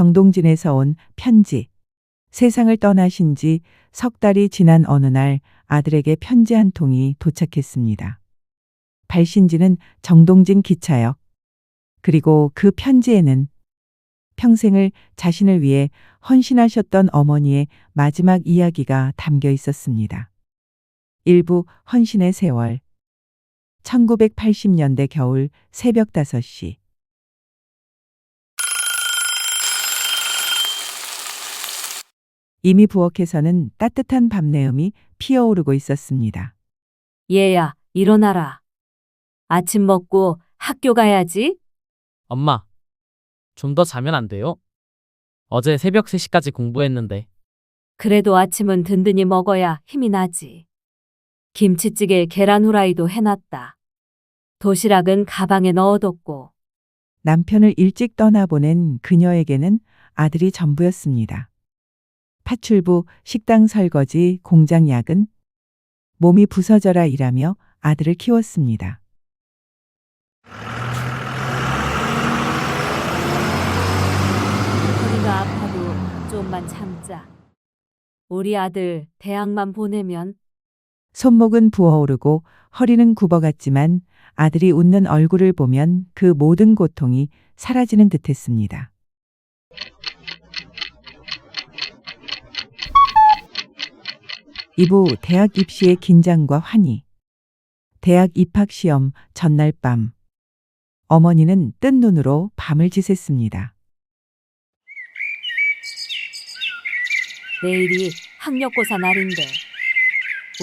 정동진에서 온 편지. 세상을 떠나신 지 석 달이 지난 어느 날 아들에게 편지 한 통이 도착했습니다. 발신지는 정동진 기차역. 그리고 그 편지에는 평생을 자신을 위해 헌신하셨던 어머니의 마지막 이야기가 담겨 있었습니다. 일부 헌신의 세월. 1980년대 겨울 새벽 5시. 이미 부엌에서는 따뜻한 밤내음이 피어오르고 있었습니다. 얘야, 일어나라. 아침 먹고 학교 가야지. 엄마, 좀 더 자면 안 돼요? 어제 새벽 3시까지 공부했는데. 그래도 아침은 든든히 먹어야 힘이 나지. 김치찌개 계란 후라이도 해놨다. 도시락은 가방에 넣어뒀고. 남편을 일찍 떠나보낸 그녀에게는 아들이 전부였습니다. 파출부, 식당 설거지, 공장 야근, 몸이 부서져라 일하며 아들을 키웠습니다. 허리가 아파도 좀만 참자. 우리 아들 대학만 보내면. 손목은 부어오르고 허리는 굽어갔지만 아들이 웃는 얼굴을 보면 그 모든 고통이 사라지는 듯했습니다. 이부 대학 입시의 긴장과 환희. 대학 입학 시험 전날 밤. 어머니는 뜬 눈으로 밤을 지샜습니다. 내일이 학력고사 날인데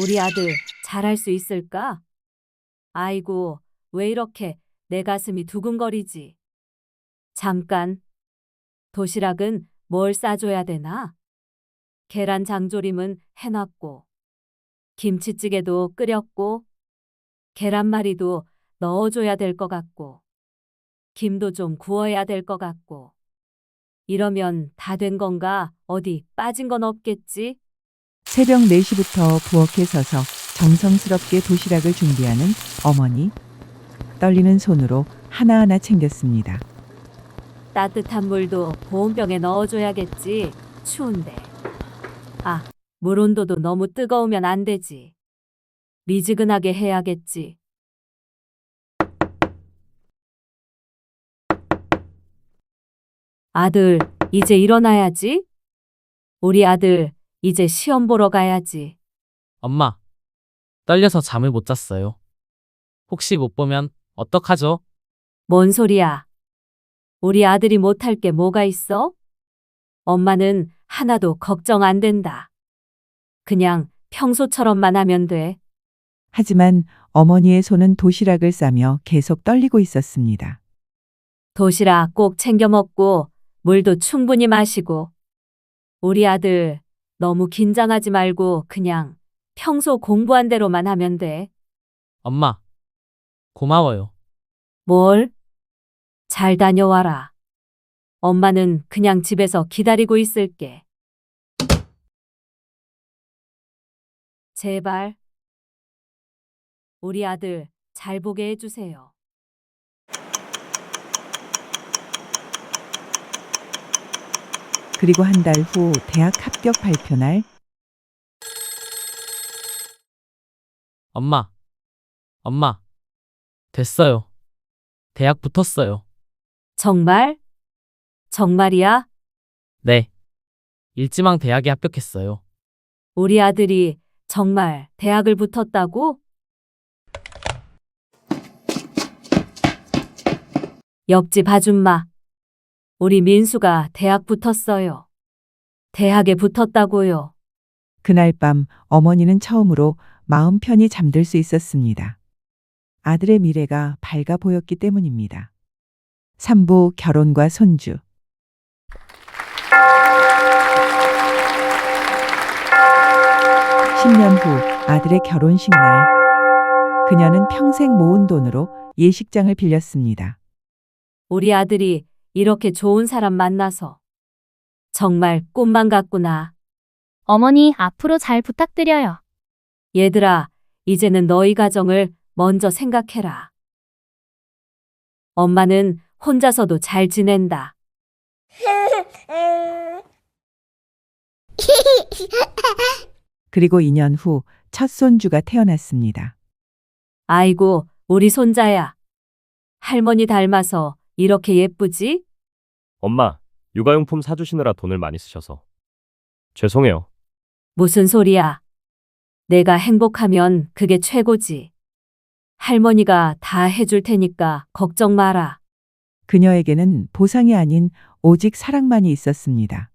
우리 아들 잘할 수 있을까? 아이고, 왜 이렇게 내 가슴이 두근거리지? 잠깐, 도시락은 뭘 싸줘야 되나? 계란 장조림은 해놨고, 김치찌개도 끓였고, 계란말이도 넣어줘야 될 것 같고, 김도 좀 구워야 될 것 같고. 이러면 다 된 건가? 어디 빠진 건 없겠지? 새벽 4시부터 부엌에 서서 정성스럽게 도시락을 준비하는 어머니. 떨리는 손으로 하나하나 챙겼습니다. 따뜻한 물도 보온병에 넣어줘야겠지. 추운데. 아, 물 온도도 너무 뜨거우면 안 되지. 미지근하게 해야겠지. 아들, 이제 일어나야지. 우리 아들, 이제 시험 보러 가야지. 엄마, 떨려서 잠을 못 잤어요. 혹시 못 보면 어떡하죠? 뭔 소리야? 우리 아들이 못할 게 뭐가 있어? 엄마는 하나도 걱정 안 된다. 그냥 평소처럼만 하면 돼. 하지만 어머니의 손은 도시락을 싸며 계속 떨리고 있었습니다. 도시락 꼭 챙겨 먹고 물도 충분히 마시고. 우리 아들 너무 긴장하지 말고 그냥 평소 공부한 대로만 하면 돼. 엄마, 고마워요. 뭘? 잘 다녀와라. 엄마는 그냥 집에서 기다리고 있을게. 제발. 우리 아들 잘 보게 해주세요. 그리고 한 달 후 대학 합격 발표 날. 엄마, 됐어요. 대학 붙었어요. 정말? 정말이야? 네. 일지망 대학에 합격했어요. 우리 아들이 정말 대학을 붙었다고? 옆집 아줌마. 우리 민수가 대학 붙었어요. 대학에 붙었다고요. 그날 밤 어머니는 처음으로 마음 편히 잠들 수 있었습니다. 아들의 미래가 밝아 보였기 때문입니다. 3부 결혼과 손주. 10년 후 아들의 결혼식 날. 그녀는 평생 모은 돈으로 예식장을 빌렸습니다. 우리 아들이 이렇게 좋은 사람 만나서 정말 꿈만 같구나. 어머니, 앞으로 잘 부탁드려요. 얘들아, 이제는 너희 가정을 먼저 생각해라. 엄마는 혼자서도 잘 지낸다. 그리고 2년 후 첫 손주가 태어났습니다. 아이고, 우리 손자야. 할머니 닮아서 이렇게 예쁘지? 엄마, 육아용품 사주시느라 돈을 많이 쓰셔서. 죄송해요. 무슨 소리야. 내가 행복하면 그게 최고지. 할머니가 다 해줄 테니까 걱정 마라. 그녀에게는 보상이 아닌 오직 사랑만이 있었습니다.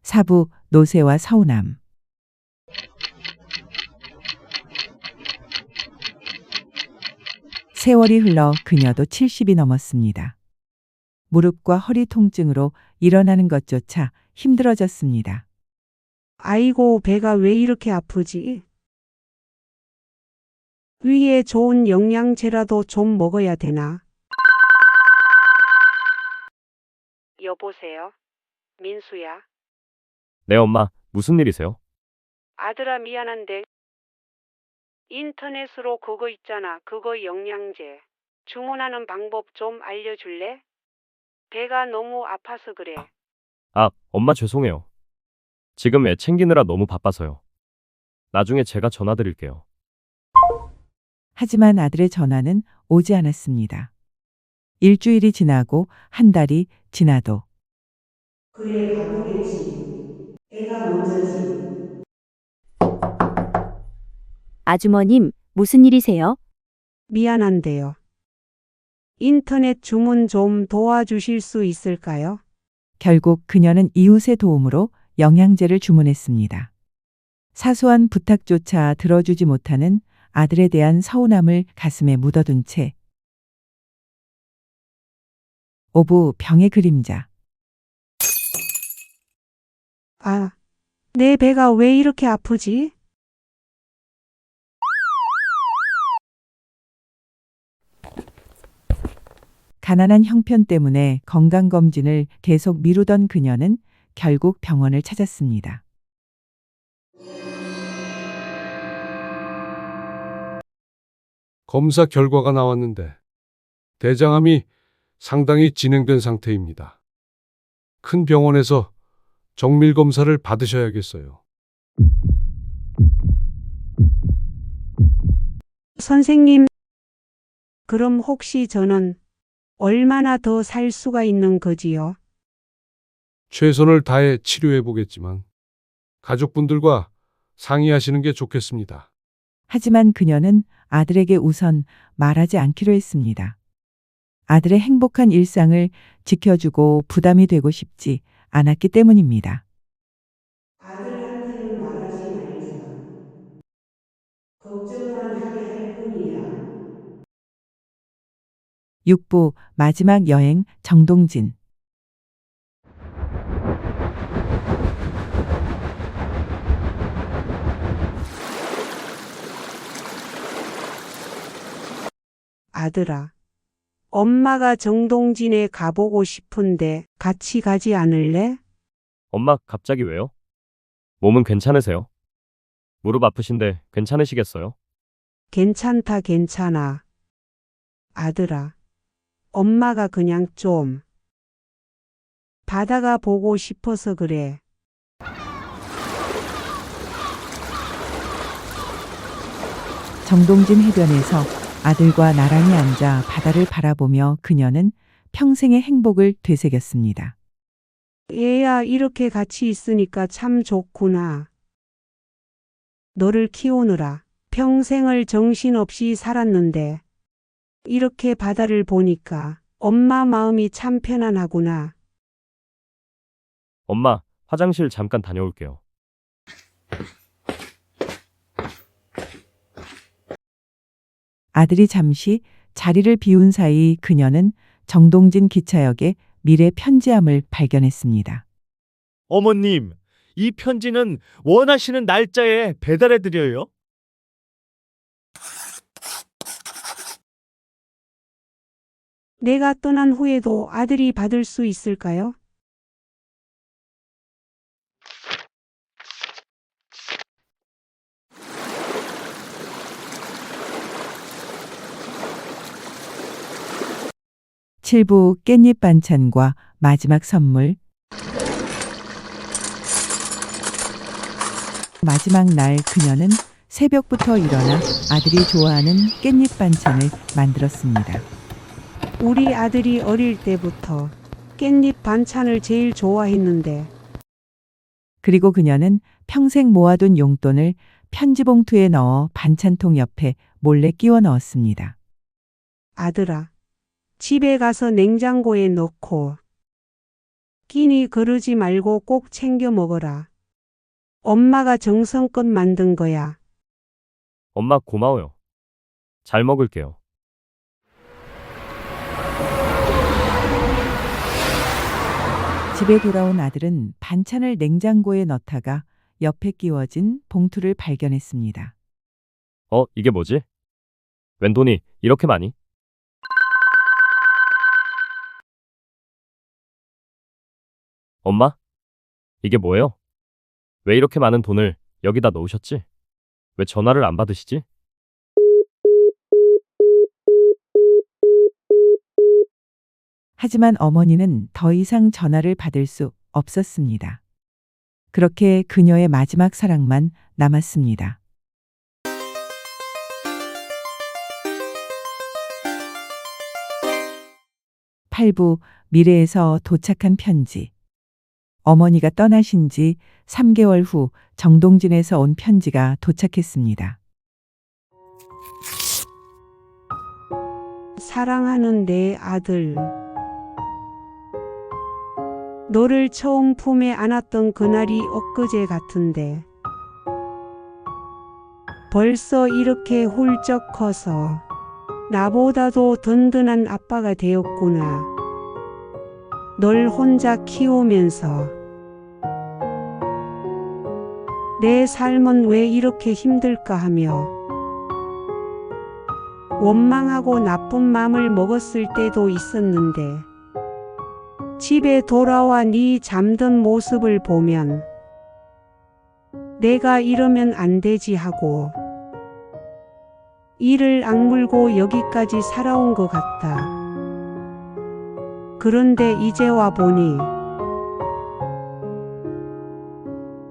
사부, 노쇠와 서운함. 세월이 흘러 그녀도 70이 넘었습니다. 무릎과 허리 통증으로 일어나는 것조차 힘들어졌습니다. 아이고, 배가 왜 이렇게 아프지? 위에 좋은 영양제라도 좀 먹어야 되나? 여보세요? 민수야? 네, 엄마, 무슨 일이세요? 아들아, 미안한데 인터넷으로 그거 있잖아. 그거 영양제. 주문하는 방법 좀 알려줄래? 배가 너무 아파서 그래. 아, 엄마 죄송해요. 지금 애 챙기느라 너무 바빠서요. 나중에 제가 전화 드릴게요. 하지만 아들의 전화는 오지 않았습니다. 일주일이 지나고 한 달이 지나도 그래, 바쁘겠지. 애가 먼저지. 아주머님, 무슨 일이세요? 미안한데요. 인터넷 주문 좀 도와주실 수 있을까요? 결국 그녀는 이웃의 도움으로 영양제를 주문했습니다. 사소한 부탁조차 들어주지 못하는 아들에 대한 서운함을 가슴에 묻어둔 채 오부 병의 그림자. 아, 내 배가 왜 이렇게 아프지? 가난한 형편 때문에 건강검진을 계속 미루던 그녀는 결국 병원을 찾았습니다. 검사 결과가 나왔는데 대장암이 상당히 진행된 상태입니다. 큰 병원에서 정밀 검사를 받으셔야겠어요. 선생님, 그럼 혹시 저는 얼마나 더 살 수가 있는 거지요? 최선을 다해 치료해 보겠지만 가족분들과 상의하시는 게 좋겠습니다. 하지만 그녀는 아들에게 우선 말하지 않기로 했습니다. 아들의 행복한 일상을 지켜주고 부담이 되고 싶지 않았기 때문입니다. 아들한테는 말하지 말자. 걱정만 하게 할 뿐이야. 6부 마지막 여행 정동진. 아들아, 엄마가 정동진에 가보고 싶은데 같이 가지 않을래? 엄마, 갑자기 왜요? 몸은 괜찮으세요? 무릎 아프신데 괜찮으시겠어요? 괜찮다, 괜찮아. 아들아, 엄마가 그냥 좀 바다가 보고 싶어서 그래. 정동진 해변에서 아들과 나란히 앉아 바다를 바라보며 그녀는 평생의 행복을 되새겼습니다. 얘야, 이렇게 같이 있으니까 참 좋구나. 너를 키우느라 평생을 정신없이 살았는데 이렇게 바다를 보니까 엄마 마음이 참 편안하구나. 엄마, 화장실 잠깐 다녀올게요. 아들이 잠시 자리를 비운 사이 그녀는 정동진 기차역에 미래 편지함을 발견했습니다. 어머님, 이 편지는 원하시는 날짜에 배달해 드려요. 내가 떠난 후에도 아들이 받을 수 있을까요? 칠부 깻잎 반찬과 마지막 선물. 마지막 날 그녀는 새벽부터 일어나 아들이 좋아하는 깻잎 반찬을 만들었습니다. 우리 아들이 어릴 때부터 깻잎 반찬을 제일 좋아했는데 그리고 그녀는 평생 모아둔 용돈을 편지 봉투에 넣어 반찬통 옆에 몰래 끼워 넣었습니다. 아들아, 집에 가서 냉장고에 넣고 끼니 그러지 말고 꼭 챙겨 먹어라. 엄마가 정성껏 만든 거야. 엄마 고마워요. 잘 먹을게요. 집에 돌아온 아들은 반찬을 냉장고에 넣다가 옆에 끼워진 봉투를 발견했습니다. 이게 뭐지? 웬 돈이 이렇게 많이? 엄마? 이게 뭐예요? 왜 이렇게 많은 돈을 여기다 넣으셨지? 왜 전화를 안 받으시지? 하지만 어머니는 더 이상 전화를 받을 수 없었습니다. 그렇게 그녀의 마지막 사랑만 남았습니다. 팔부 미래에서 도착한 편지. 어머니가 떠나신 지 3개월 후 정동진에서 온 편지가 도착했습니다. 사랑하는 내 아들. 너를 처음 품에 안았던 그날이 엊그제 같은데 벌써 이렇게 훌쩍 커서 나보다도 든든한 아빠가 되었구나. 널 혼자 키우면서 내 삶은 왜 이렇게 힘들까 하며 원망하고 나쁜 마음을 먹었을 때도 있었는데 집에 돌아와 네 잠든 모습을 보면 내가 이러면 안 되지 하고 이를 악물고 여기까지 살아온 것 같다. 그런데 이제 와 보니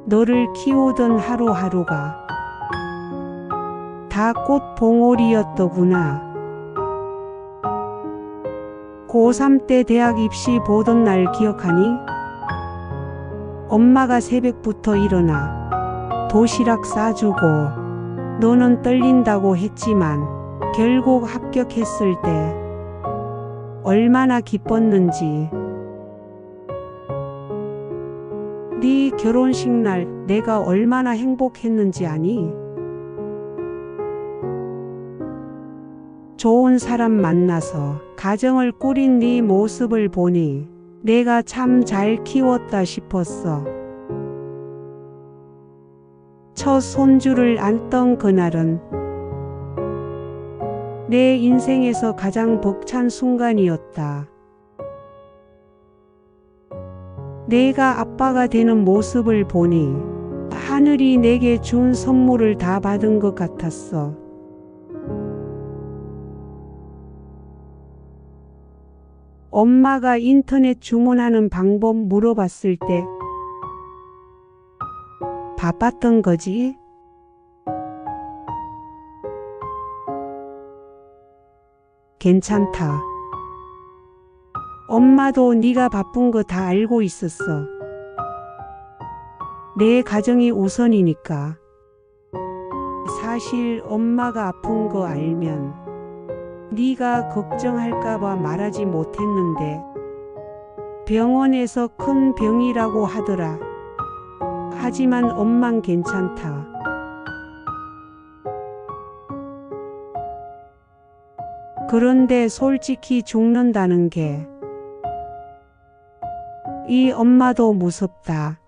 너를 키우던 하루하루가 다 꽃봉오리였더구나. 고3 때 대학 입시 보던 날 기억하니? 엄마가 새벽부터 일어나 도시락 싸주고 너는 떨린다고 했지만 결국 합격했을 때 얼마나 기뻤는지. 네 결혼식 날 내가 얼마나 행복했는지 아니? 좋은 사람 만나서 가정을 꾸린 네 모습을 보니 내가 참 잘 키웠다 싶었어. 첫 손주를 안던 그날은 내 인생에서 가장 벅찬 순간이었다. 내가 아빠가 되는 모습을 보니 하늘이 내게 준 선물을 다 받은 것 같았어. 엄마가 인터넷 주문하는 방법 물어봤을 때 바빴던 거지? 괜찮다. 엄마도 네가 바쁜 거 다 알고 있었어. 내 가정이 우선이니까. 사실 엄마가 아픈 거 알면 네가 걱정할까봐 말하지 못했는데 병원에서 큰 병이라고 하더라. 하지만 엄만 괜찮다. 그런데 솔직히 죽는다는 게 이 엄마도 무섭다.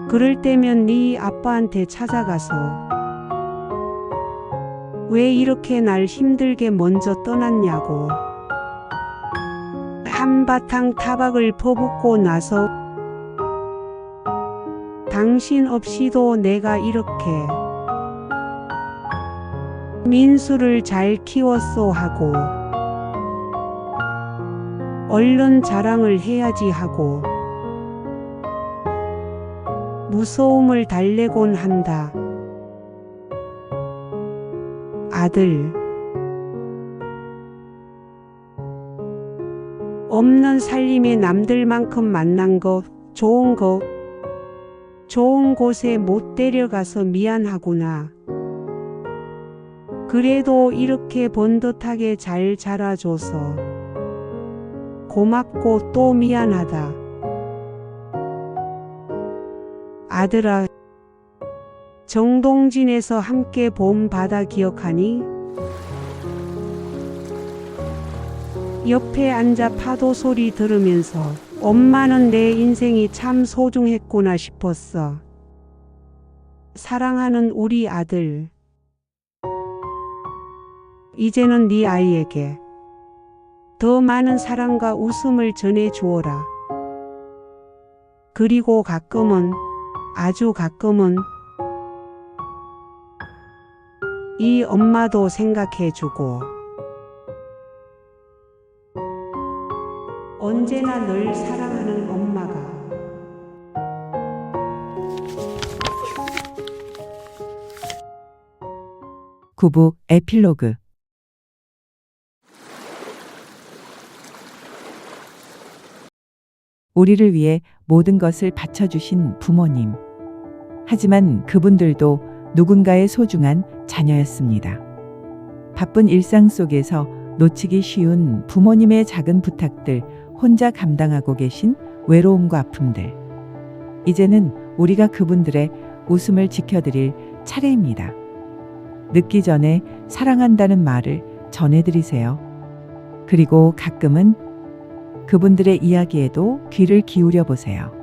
그럴 때면 네 아빠한테 찾아가서 왜 이렇게 날 힘들게 먼저 떠났냐고 한바탕 타박을 퍼붓고 나서 당신 없이도 내가 이렇게 민수를 잘 키웠소 하고 얼른 자랑을 해야지 하고 무서움을 달래곤 한다. 아들. 없는 살림에 남들만큼 만난 거, 좋은 거, 좋은 곳에 못 데려가서 미안하구나. 그래도 이렇게 번듯하게 잘 자라줘서 고맙고 또 미안하다. 아들아, 정동진에서 함께 본 바다 기억하니? 옆에 앉아 파도 소리 들으면서 엄마는 내 인생이 참 소중했구나 싶었어. 사랑하는 우리 아들. 이제는 네 아이에게 더 많은 사랑과 웃음을 전해주어라. 그리고 가끔은, 아주 가끔은 이 엄마도 생각해주고 언제나 널 사랑하는 엄마가. 구부 에필로그. 우리를 위해 모든 것을 바쳐주신 부모님. 하지만 그분들도 누군가의 소중한 자녀였습니다. 바쁜 일상 속에서 놓치기 쉬운 부모님의 작은 부탁들, 혼자 감당하고 계신 외로움과 아픔들. 이제는 우리가 그분들의 웃음을 지켜드릴 차례입니다. 늦기 전에 사랑한다는 말을 전해드리세요. 그리고 가끔은 그분들의 이야기에도 귀를 기울여 보세요.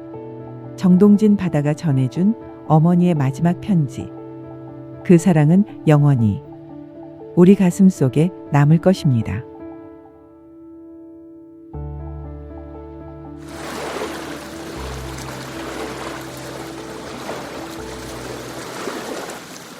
정동진 바다가 전해준 어머니의 마지막 편지. 그 사랑은 영원히 우리 가슴 속에 남을 것입니다.